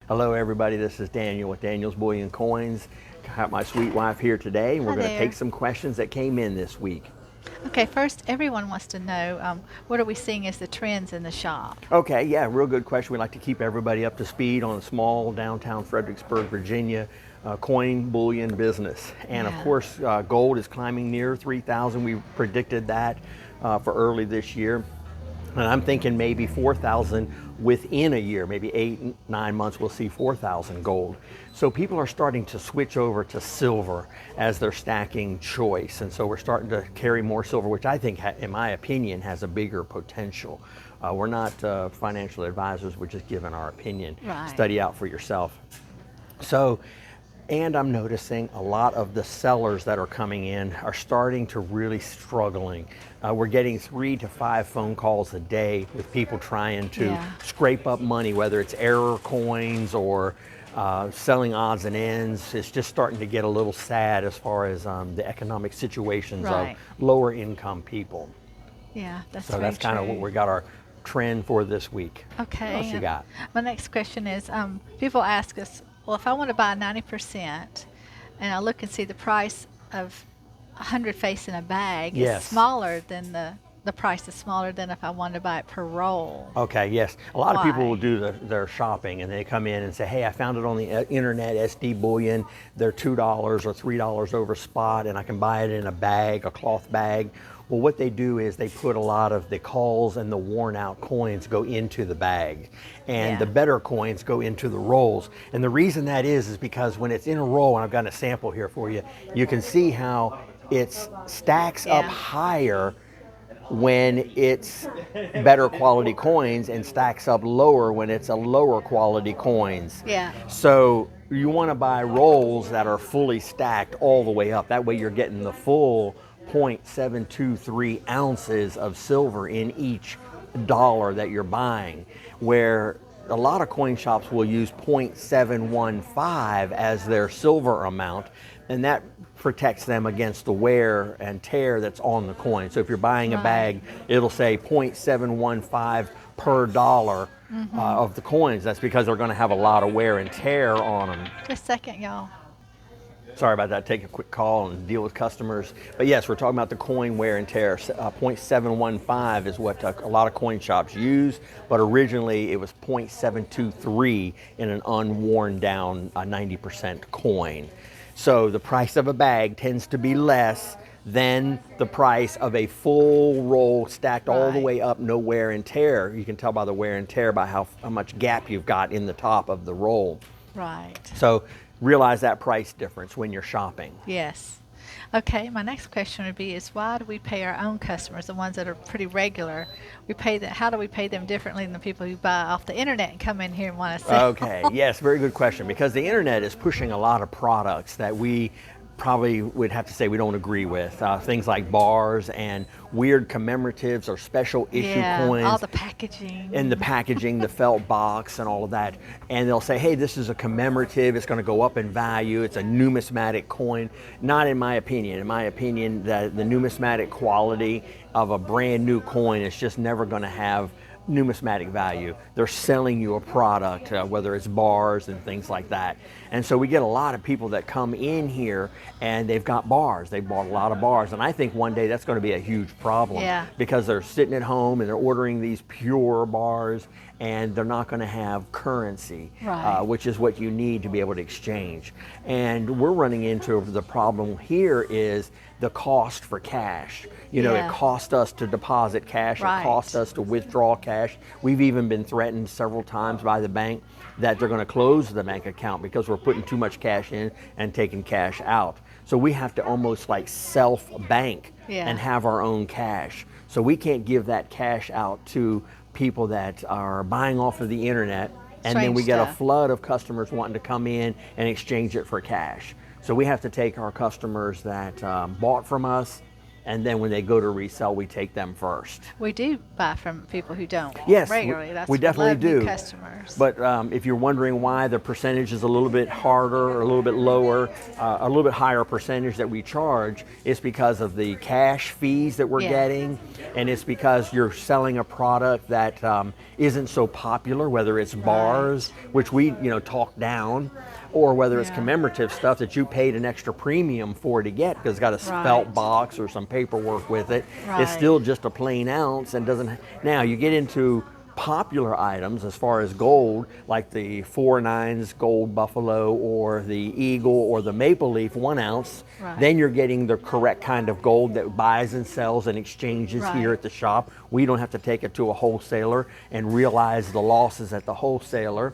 Hello everybody, this is Daniel with Daniel's Bullion Coins. Got my sweet wife here today, and we're Hi going to there. take some questions that came in this week. Okay, first, everyone wants to know what are we seeing as the trends in the shop? Okay, yeah, real good question. We like to keep everybody up to speed on a small downtown Fredericksburg, Virginia coin bullion business. And of Yeah. course, gold is climbing near 3,000. We predicted that for early this year. And I'm thinking maybe 4,000 within a year, maybe 8, 9 months, we'll see 4,000 gold. So people are starting to switch over to silver as their stacking choice. And so we're starting to carry more silver, which I think, in my opinion, has a bigger potential. We're not financial advisors, we're just giving our opinion. Right. Study out for yourself. So, and I'm noticing a lot of the sellers that are coming in are starting to really struggling. We're getting 3 to 5 phone calls a day with people trying to Yeah. scrape up money, whether it's error coins or selling odds and ends. It's just starting to get a little sad as far as the economic situations Right. of lower income people. Yeah, that's So very that's kind of what true. we got our trend for this week. What else Okay. you got? My next question is people ask us, well, if I want to buy 90% and I look and see the price of 100 face in a bag is Yes. smaller than the price is smaller than if I wanted to buy it per roll. Okay, yes. A lot of people will Why? do their shopping and they come in and say, hey, I found it on the internet, SD Bullion. They're $2 or $3 over spot and I can buy it in a bag, a cloth bag. Well, what they do is they put a lot of the calls and the worn out coins go into the bag, and Yeah. the better coins go into the rolls. And the reason that is because when it's in a roll, and I've got a sample here for you, you can see how it stacks up Yeah. higher when it's better quality coins and stacks up lower when it's a lower quality coins. Yeah. So you want to buy rolls that are fully stacked all the way up. That way you're getting the full 0.723 ounces of silver in each dollar that you're buying, where a lot of coin shops will use 0.715 as their silver amount, and that protects them against the wear and tear that's on the coin. So if you're buying a Right. bag, it'll say 0.715 per dollar of the coins. That's because they're going to have a lot of wear and tear on them. Just a second, y'all. Sorry about that. Take a quick call and deal with customers. But yes, we're talking about the coin wear and tear. 0.715 is what a lot of coin shops use, but originally it was 0.723 in an unworn down 90% coin. So the price of a bag tends to be less than the price of a full roll stacked all the Right. way up, no wear and tear. You can tell by the wear and tear by how much gap you've got in the top of the roll. Right. So realize that price difference when you're shopping. Yes. Okay, my next question would be is why do we pay our own customers, the ones that are pretty regular, we pay them, how do we pay them differently than the people who buy off the internet and come in here and want to sell? Okay, yes, very good question, because the internet is pushing a lot of products that we probably would have to say we don't agree with. Things like bars and weird commemoratives or special issue Yeah, coins. all the packaging. And the packaging, the felt box and all of that. And they'll say, hey, this is a commemorative, it's gonna go up in value, it's a numismatic coin. Not in my opinion. In my opinion, the numismatic quality of a brand new coin is just never gonna have numismatic value. They're selling you a product, whether it's bars and things like that. And so we get a lot of people that come in here and they've got bars. They bought a lot of bars. And I think one day that's going to be a huge problem, Yeah. because they're sitting at home and they're ordering these pure bars and they're not going to have currency, Right. which is what you need to be able to exchange. And we're running into the problem here is the cost for cash. You know, Yeah. it costs us to deposit cash, Right. it costs us to withdraw cash. We've even been threatened several times by the bank that they're going to close the bank account because we're putting too much cash in and taking cash out. So we have to almost like self-bank Yeah. and have our own cash. So we can't give that cash out to people that are buying off of the internet, and then Strange we get a stuff. flood of customers wanting to come in and exchange it for cash. So we have to take our customers that bought from us and then when they go to resell, we take them first. We do buy from people who don't Yes, regularly. That's we definitely love new do. customers. But if you're wondering why the percentage is a little bit harder or a little bit lower, a little bit higher percentage that we charge, it's because of the cash fees that we're getting, and it's because you're selling a product that isn't so popular, whether it's bars, which we talk down, or whether it's commemorative stuff that you paid an extra premium for to get because it's got a felt box or some paperwork with it. It's still just a plain ounce and doesn't. Now you get into popular items as far as gold, like the 4/9 gold buffalo or the eagle or the maple leaf 1 ounce, then you're getting the correct kind of gold that buys and sells and exchanges here at the shop. We don't have to take it to a wholesaler and realize the losses at the wholesaler,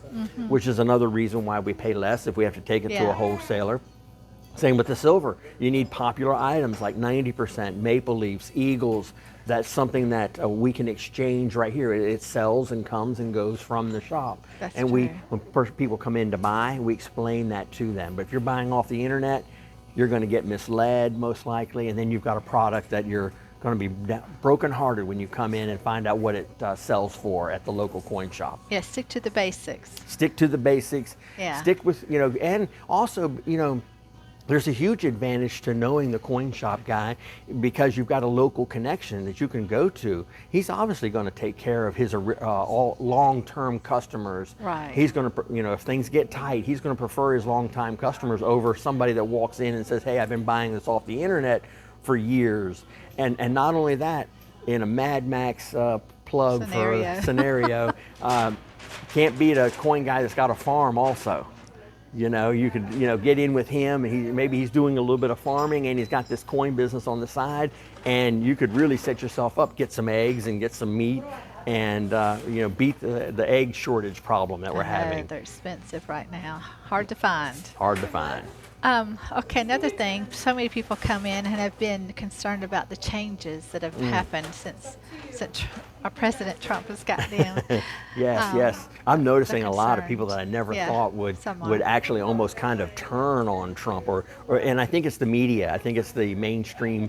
which is another reason why we pay less if we have to take it to a wholesaler. Same with the silver. You need popular items like 90% maple leafs, eagles. That's something that we can exchange right here. It sells and comes and goes from the shop. That's and true. when people come in to buy, we explain that to them. But if you're buying off the internet, you're going to get misled most likely, and then you've got a product that you're going to be brokenhearted when you come in and find out what it sells for at the local coin shop. Yeah, stick to the basics. Stick to the basics. Yeah. Stick with, and also, there's a huge advantage to knowing the coin shop guy because you've got a local connection that you can go to. He's obviously going to take care of his all long-term customers. Right. He's going to, if things get tight, he's going to prefer his long-time customers over somebody that walks in and says, "Hey, I've been buying this off the internet for years." And not only that, in a Mad Max plug scenario, can't beat a coin guy that's got a farm also. You could, get in with him, and maybe he's doing a little bit of farming, and he's got this coin business on the side, and you could really set yourself up, get some eggs and get some meat, and beat the egg shortage problem that we're having. They're expensive right now. Hard to find. Hard to find. Okay, another thing, so many people come in and have been concerned about the changes that have happened since our President Trump has gotten in. Yes. I'm noticing a lot of people that I never thought would actually almost kind of turn on Trump, and I think it's the media. I think it's the mainstream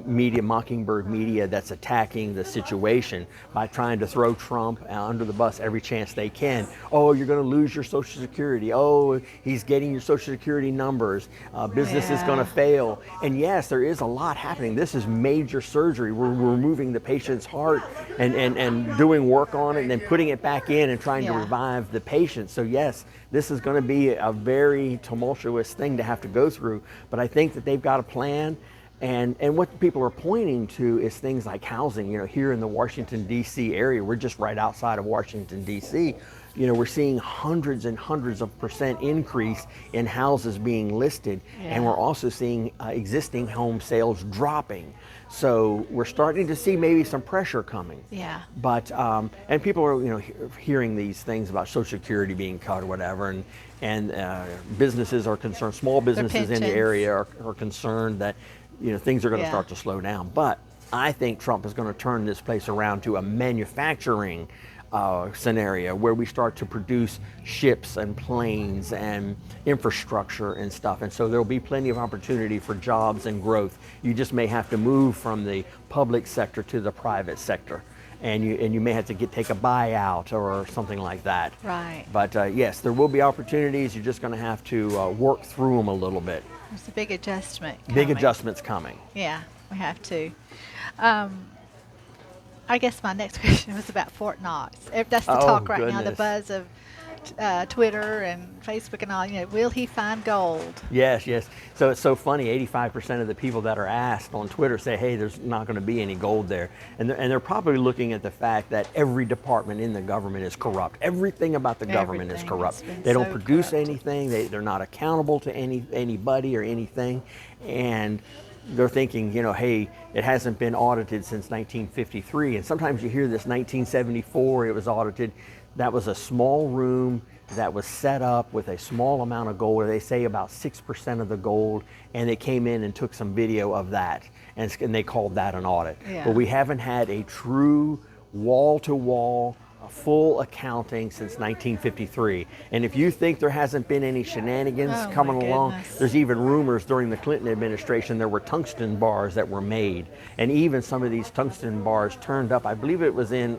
media, Mockingbird media, that's attacking the situation by trying to throw Trump under the bus every chance they can. Oh, you're going to lose your Social Security. Oh, he's getting your Social Security numbers. Business is going to fail. And yes, there is a lot happening. This is major surgery. We're removing the patient's heart and doing work on it and then putting it back in and trying to revive the patient. So yes, this is going to be a very tumultuous thing to have to go through, but I think that they've got a plan. And what people are pointing to is things like housing. Here in the Washington, D.C. area, we're just right outside of Washington, D.C., we're seeing hundreds and hundreds of % increase in houses being listed, and we're also seeing existing home sales dropping. So we're starting to see maybe some pressure coming. Yeah. But and people are hearing these things about Social Security being cut or whatever, and businesses are concerned. Small businesses in the area are concerned that things are going to start to slow down. But I think Trump is going to turn this place around to a manufacturing scenario where we start to produce ships and planes and infrastructure and stuff. And so there'll be plenty of opportunity for jobs and growth. You just may have to move from the public sector to the private sector. And you may have to take a buyout or something like that. Right. But yes, there will be opportunities. You're just going to have to work through them a little bit. There's a big adjustment coming. Big adjustments coming. Yeah, we have to. I guess my next question was about Fort Knox. That's the talk right now, the buzz of Twitter and Facebook and all. Will he find gold? Yes. So it's so funny. 85% of the people that are asked on Twitter say, "Hey, there's not going to be any gold there," and they're probably looking at the fact that every department in the government is corrupt. Everything about the government is corrupt. They don't produce anything. They're not accountable to anybody or anything, and they're thinking, hey, it hasn't been audited since 1953. And sometimes you hear this 1974, it was audited. That was a small room that was set up with a small amount of gold. They say about 6% of the gold, and they came in and took some video of that, and they called that an audit. Yeah. But we haven't had a true wall-to-wall a full accounting since 1953. And if you think there hasn't been any shenanigans Oh, coming my along, goodness. there's even rumors during the Clinton administration there were tungsten bars that were made. And even some of these tungsten bars turned up, I believe it was in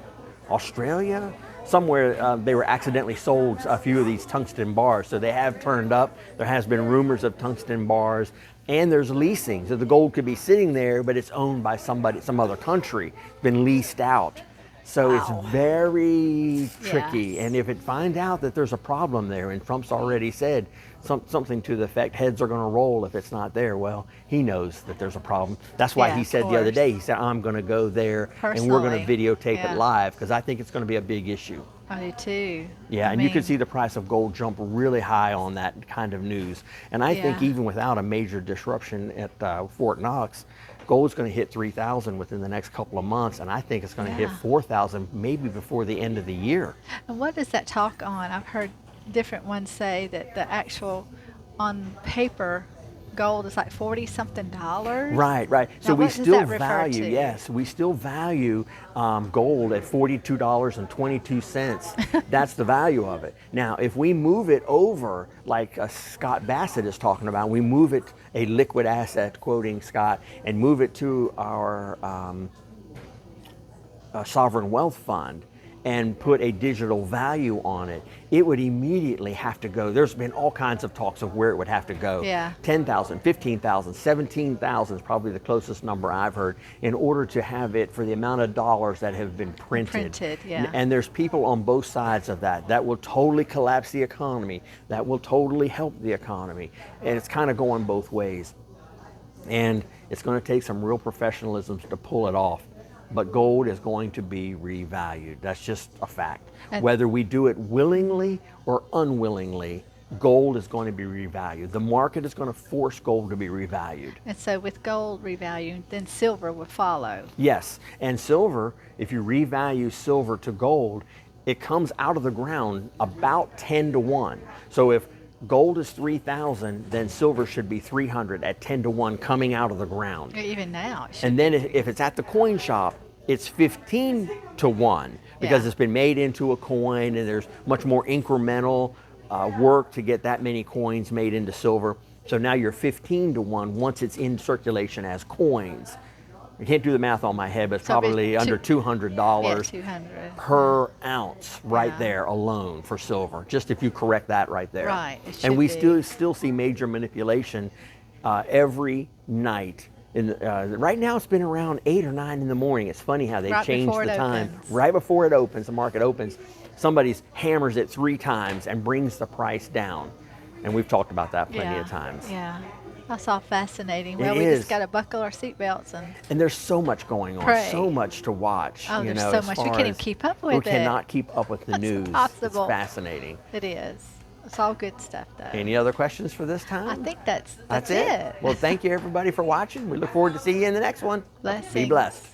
Australia, somewhere they were accidentally sold a few of these tungsten bars. So they have turned up. There has been rumors of tungsten bars. And there's leasing. So the gold could be sitting there, but it's owned by somebody, some other country, been leased out. So Wow. it's very tricky. Yes. And if it finds out that there's a problem there, and Trump's already said something to the effect, heads are going to roll if it's not there, well, he knows that there's a problem. That's why Yeah, he of said the other course. day, he said, I'm going to go there and we're going to Personally. videotape Yeah. it live, because I think it's going to be a big issue. I do too. Yeah, I and you mean, could see the price of gold jump really high on that kind of news. And I think Yeah. even without a major disruption at Fort Knox, gold's going to hit 3,000 within the next couple of months, and I think it's going to hit Yeah. 4,000 maybe before the end of the year. And what does that talk on? I've heard different ones say that the actual, on paper, gold is like $40-something. Right, right. So Now, we what does still that refer value, to? yes, we still value gold at $42.22. That's the value of it. Now, if we move it over, like Scott Bassett is talking about, we move it, a liquid asset, quoting Scott, and move it to our sovereign wealth fund, and put a digital value on it, it would immediately have to go. There's been all kinds of talks of where it would have to go. Yeah. 10,000, 15,000, 17,000 is probably the closest number I've heard, in order to have it for the amount of dollars that have been printed. Yeah. And there's people on both sides of that. That will totally collapse the economy. That will totally help the economy. And it's kind of going both ways. And it's going to take some real professionalism to pull it off. But gold is going to be revalued. That's just a fact. And whether we do it willingly or unwillingly, gold is going to be revalued. The market is going to force gold to be revalued. And so with gold revalued, then silver will follow. Yes, and silver, if you revalue silver to gold, it comes out of the ground about 10 to 1. So if gold is 3,000, then silver should be 300 at 10 to 1 coming out of the ground. Even now, it should. And then if it's at the coin shop, it's 15 to 1 because Yeah. it's been made into a coin, and there's much more incremental work to get that many coins made into silver. So now you're 15 to 1 once it's in circulation as coins. I can't do the math on my head, but it's So it'd be probably under $200 Yeah, 200. per ounce right Yeah. there alone for silver, just if you correct that right there. Right, it should And we be. still see major manipulation every night. Right now it's been around 8 or 9 in the morning. It's funny how they Right change before the it time. opens. Right before it opens, the market opens, somebody hammers it 3 times and brings the price down. And we've talked about that plenty of times. Yeah. That's all fascinating. It Well, we is. just got to buckle our seatbelts and And there's so much going on, Pray. so much to watch. Oh, you there's know, so as much. We far can't even as- keep up We with it. cannot keep up with the That's news. impossible. It's fascinating. it is. It's all good stuff, though. Any other questions for this time? I think that's That's it. Well, thank you everybody for watching. We look forward to seeing you in the next one. Be Blessings. blessed.